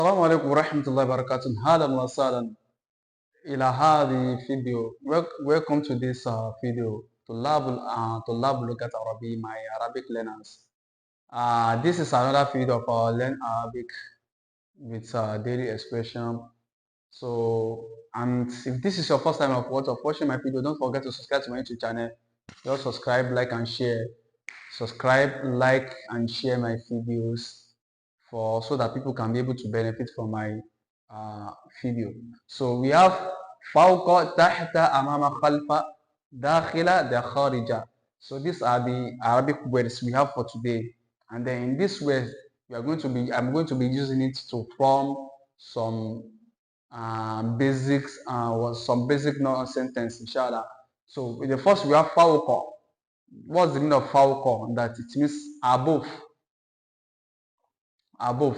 السلام عليكم ورحمة الله وبركاته. أهلا وسهلا إلى هذه الفيديو. Welcome to this video. طلاب لغة عربية, my Arabic learners. This is another video of our Learn Arabic with daily expression. So, and if this is your first time of watching my video, don't forget to subscribe to my YouTube channel. Just subscribe, like and share. Subscribe, like and share my videos so that people can be able to benefit from my video. So we have فوق, تحت, أمام, خلف, داخل, خارج. So these are the Arabic words we have for today. And then in this way, I'm going to be using it to form some basics or some basic sentence, inshallah. So the first we have فوق. What's the meaning of فوق? That it means above. Above.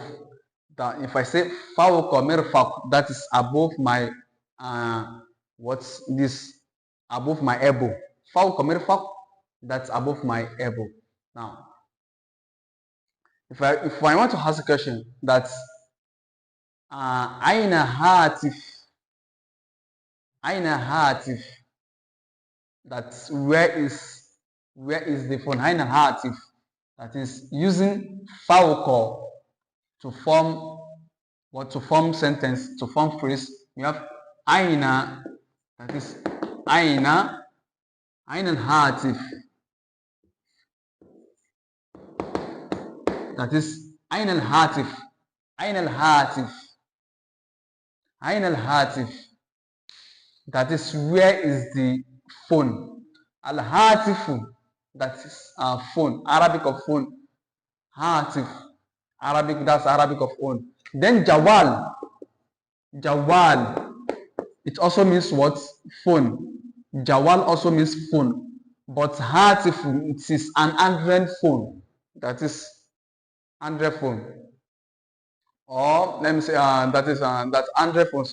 That if I say فوق مرفق, that is above my what's this? Above my elbow. فوق مرفق, that's above my elbow. Now, if I want to ask a question, that's أين هاتف? أين هاتف? That's where is the phone? أين هاتف? That is using فوق to form sentence, to form phrase. We have aina, that is aina al-hatif, that is aina al-hatif, aina al-hatif, aina al-hatif, that is where is the phone. Al-hatifu, that is phone, Arabic of phone. Hatif, Arabic, that's Arabic of phone. Then jawal, it also means what? Phone. Jawal also means phone, but hatif, it is an Android phone, that is Android phone. Or let me say that's Android phone,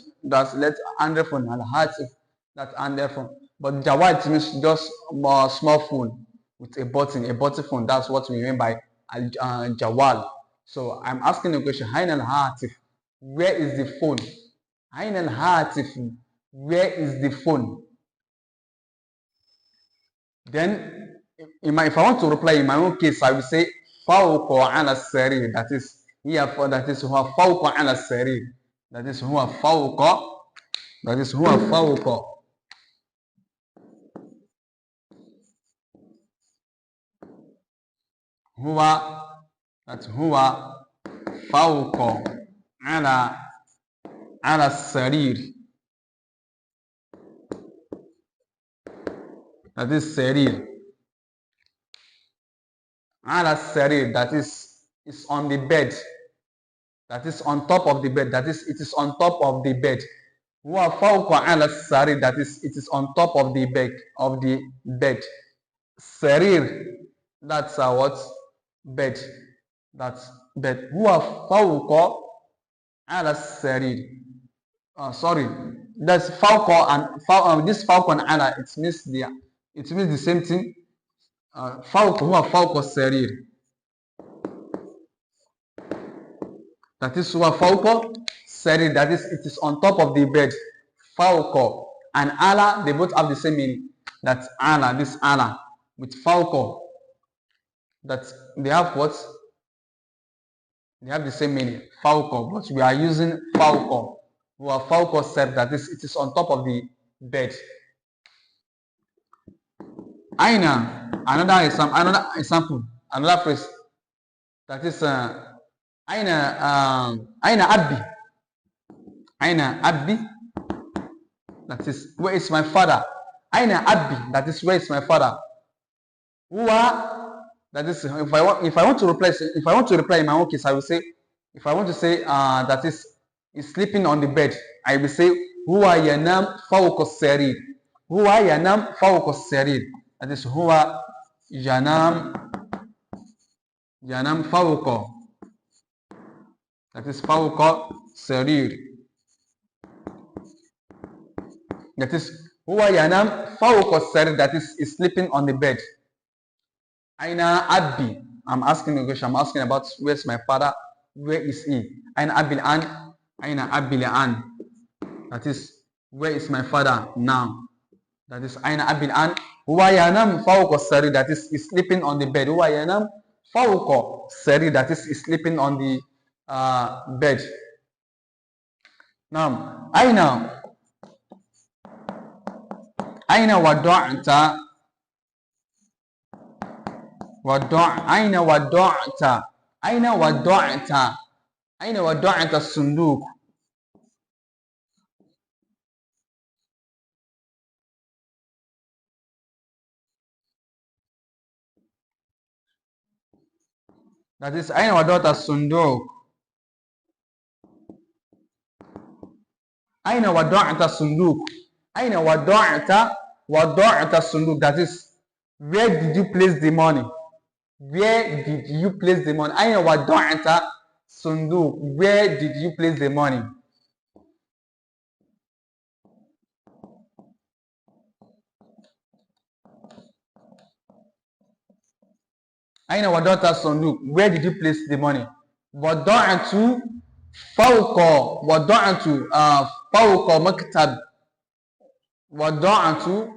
Android phone, and hatif, that's Android phone. But jawal, it means just a small phone with a button phone. That's what we mean by jawal. So I'm asking the question, Ain al-Hatif, where is the phone? Ain al-Hatif, where is the phone? Then, if I want to reply in my own case, I will say, Fawqa ala sarir, that is, huwa fawqa ala sarir, that is, huwa fawqa, huwa, that's huwa fawqa ala sarir, that is sarir. Ala sarir, that is on the bed, that is on top of the bed, that is it is on top of the bed. Huwa fawqa ala sarir, that is it is on top of the bed. Sarir, that's what? Bed. That's bed. Huwa fawqa ala sarir. Sorry, that's fawqa and this fawqa and ala, it means the same thing. Fawqa, huwa fawqa sarir, that is huwa fawqa sarir, that is it is on top of the bed. Fawqa and ala, they both have the same meaning. That's ala, this ala with fawqa, that they have what? They have the same meaning, fawqa, but we are using fawqa. Huwa fawqa sarir, that is it is on top of the bed. Aina, another example, another phrase, that is aina abbi, aina abbi, that is where is my father. Aina abbi, that is where is my father. Huwa, that is if I want to reply in my own case, I will say, if I want to say that is sleeping on the bed, I will say huwa yanam fawqa sarir, huwa yanam fawqa sarir, that is huwa yanam fawqa, that is fawqa sarir, that is huwa yanam fawqa sarir, that is sleeping on the bed. Aina abbi, I'm asking a question, I'm asking about where's my father, where is he? Aina abbi, and Aina abi an. That is, where is my father now? That is, Aina abi an. Huwa yanam fawqa sari. That is sleeping on the bed. Huwa yanam fawqa sari. That is sleeping on the bed. Now, Aina wada'ta. Aina wada'ta. Aina wada'ta. Aina wada'ta sunduk. That is, Aina wada'ta sunduk. Aina wada'ta sunduk. Aina wada'ta sunduk. That is, where did you place the money? Where did you place the money? Aina wada'ta sunduk. Where did you place the money? Aina wada'ta sunduk. Where did you place the money? Wada'tu fawqa maktab. Wada'tu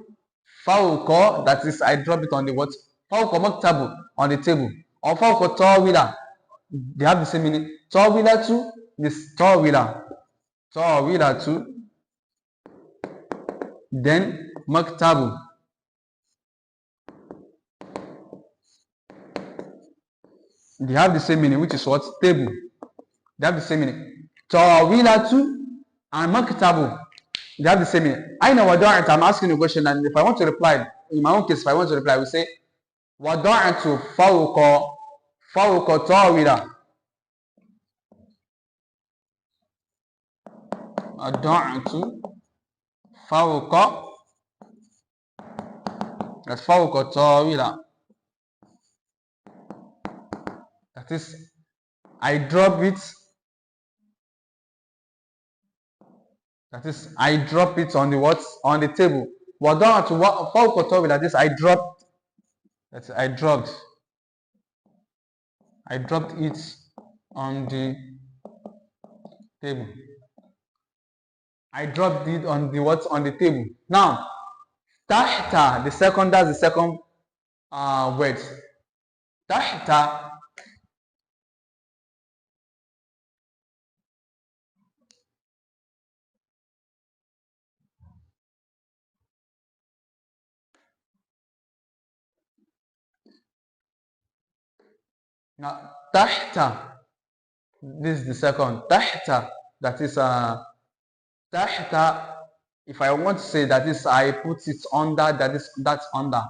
fawqa, that is, I drop it on the what? Fawqa maktab, on the table. Or fawqa tawila. They have the same meaning. Tawila too, this tawila. Tawila too. Then maktabu. They have the same meaning, which is what? Table. They have the same meaning. Tawila too and maktabu. They have the same meaning. Aina wada'tu. I'm asking a question, and if I want to reply, in my own case, if I want to reply, we say wada'tu fawqa tawila. Wada'tu fawqa. That's fawqa tawila. That is, I drop it. That is, I drop it on the what? On the table. Wada'tu fawqa tawila. That is, I dropped. That's, I dropped it on the table. I dropped it on the what? On the table. Now, tahta, that's the second word. Tahta. Now, tahta. This is the second. Tahta. That is tahta. If I want to say, that is, I put it under. That's under.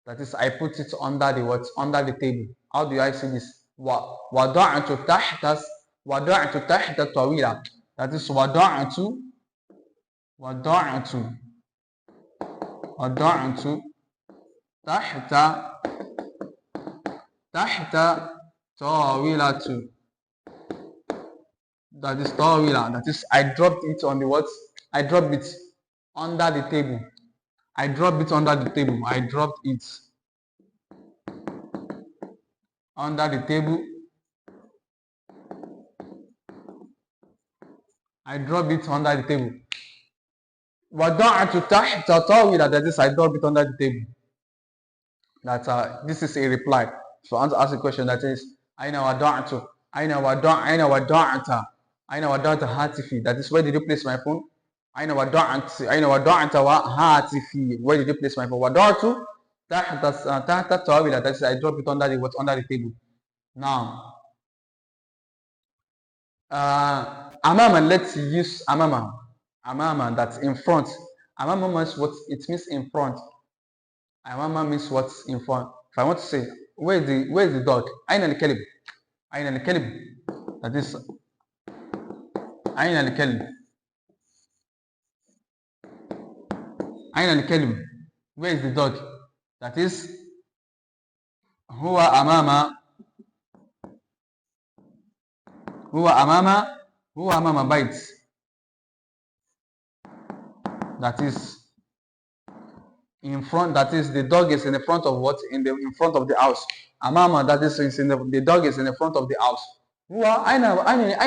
That is, I put it under the what? Under the table. How do I say this? Wada'tu tahta tawila. That is, wada'tu tahta tawilatu. That is tawila. That is, I dropped it on the what? I dropped it under the table. I dropped it under the table. I dropped it under the table. I dropped it under the table. Wada'tu tahta tawila. That is, I dropped it under the table. That this is a reply. So I want to ask a question, that is, Aina wada'tu. Aina wada'ta hatifi. That is, where did you place my phone? Aina wada'ta wa hatifi. Where did you place my phone? Wada'tu tahta tawila. That is, I dropped it under the what? Under the table. Now, amama, let's use amama. Amama, that's in front. Amama means what? It means in front. Amama means what's in front. If I want to say, where's the dog? Aina al-kalib. Aina al-kalib. That is, Aina al-kalib. Aina al-kalib. Where is the dog? That is, huwa amama bait. That is, in front. That is, the dog is in the front of what? In front of the house. Amama, that is, the dog is in the front of the house. هو أين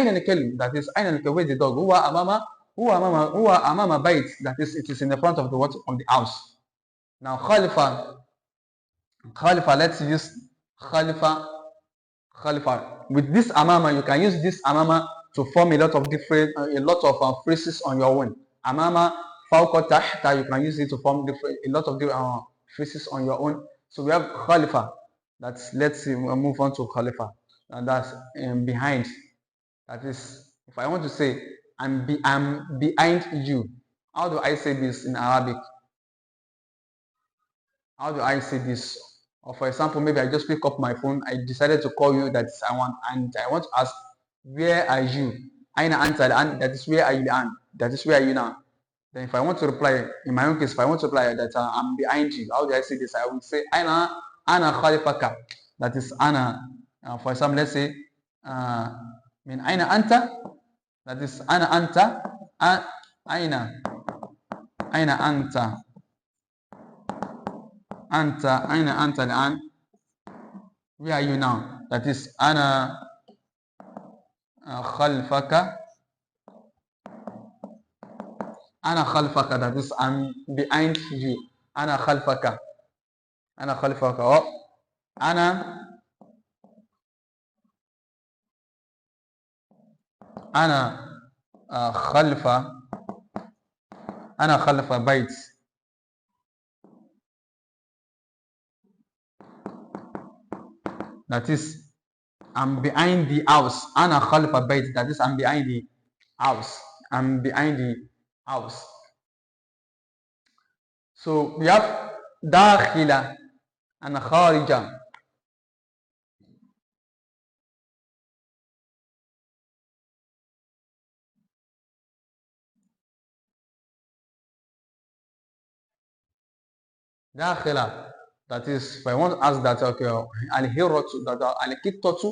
الكلب? That is أين الكلب? Where is the dog? هو أمام بيت. That is, it is in the front of the what? Of the house. Now خلف, let's use خلف. With this amama, you can use this amama to form a lot of different, phrases on your own. Amama, fawqa, tahta, you can use it to form a lot of different phrases on your own. So we have khalifa. Let's see, we'll move on to khalifa. And that's behind. That is, if I want to say, I'm behind you. How do I say this in Arabic? How do I say this? Or for example, maybe I just pick up my phone, I decided to call you, that I want to ask, where are you? Aina anta al'an, that is, where are you an? That is, where are you now? Then if I want to reply, in my own case, if I want to reply that I'm behind you, how do I say this? I will say, ana khalifaka. That is, ana. For example, let's say, min aina anta. That is, ana anta. Aina anta. Anta, aina anta al'an. Where are you now? That is, ana khalfaka. Ana khalfaka. That is, I'm behind you. Ana khalfaka. Ana khalfaka. Oh, ana khalfa. Ana khalfa bait. That is, I'm behind the house. Ana khalfa bait. That is, I'm behind the house. I'm behind the house. So we have dakhila and kharija. Dakhila. That is, if I want to ask that, okay, al-hiratu, that al-kittatu,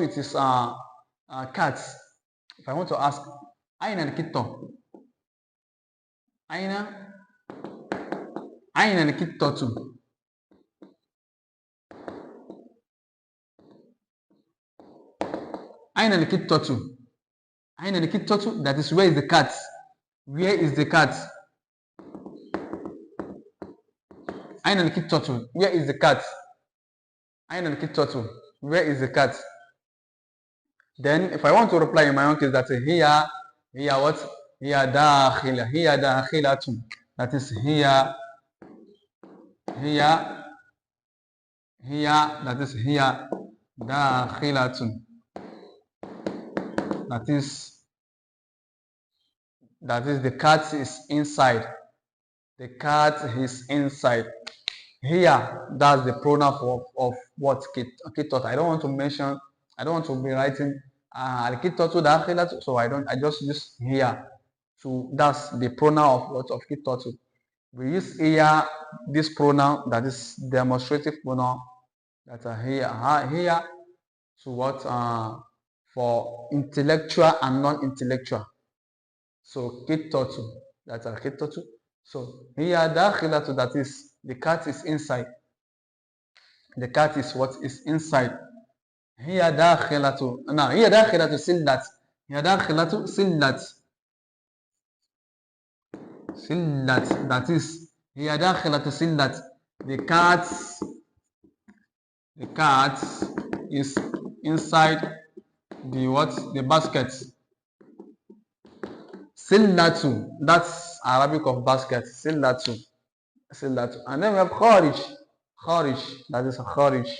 it is cats. If I want to ask, aina al-kitto? Aina al-kittatu? Aina al-kittatu? Aina al-kittatu? That is, where is the cat? Where is the cat? Aina al-kittatu? Where is the cat? Aina al-kittatu? Where is the cat? Then, if I want to reply in my own case, that's hiya what? Hiya dakhila. Hiya dakhilatun. That is, hiya. That is, hiya dakhilatun. That is, the cat is inside. The cat is inside. Here, that's the pronoun of what kitot. I don't want to mention. I don't want to be writing al-kitotu dakhilatu. So I just use here. So that's the pronoun of what of kitotu. We use here this pronoun, that is demonstrative pronoun, that are here. So what for intellectual and non-intellectual. So kitotu, that's a kitotu. So here dakhilatu, that is, the cat is inside. The cat is what is inside. Here dakhilatu. Now here dakhilatu sillat. Here dakhilatu sillat. Sillat. That is, here dakhilatu sillat. The cat is inside the what? The basket. Sillatu. That's Arabic of basket. Sillatu. And then we have kharij. That is a kharij.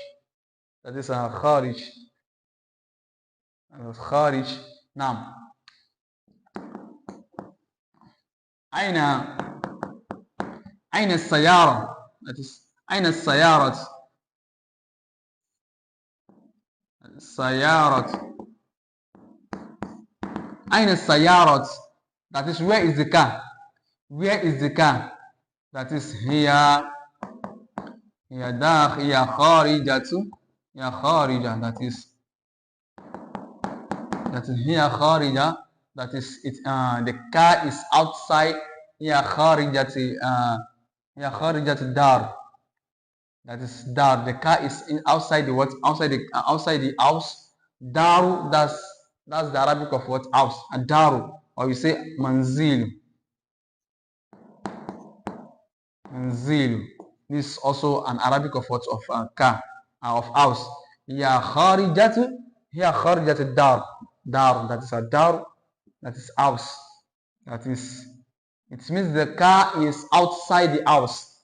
Kharij. Now, aina sayara. That is, aina sayarat. Aina sayarat. That is, where is the car? That is, here kharijatu. Kharija. That is here kharija. That is, the car is outside. Here kharijati dar. That is dar. The car is outside the what? Outside the house. Daru, that's the Arabic of what? House. And daru, or you say manzil. Manzil. This is also an Arabic of what? Of ka, of house. Ya kharijatu, here kharijatu dar. Dar, that is a dar, that is house. That is, it means the car is outside the house.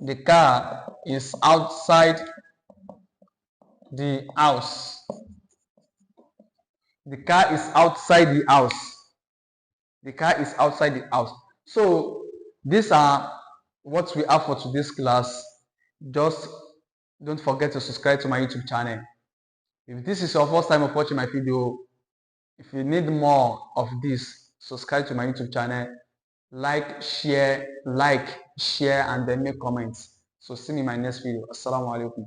The car is outside the house. The car is outside the house. The car is outside the house. So these are what we have for today's class. Just don't forget to subscribe to my YouTube channel. If this is your first time of watching my video, if you need more of this, subscribe to my YouTube channel. Like, share, and then make comments. So see me in my next video. Assalamu alaikum.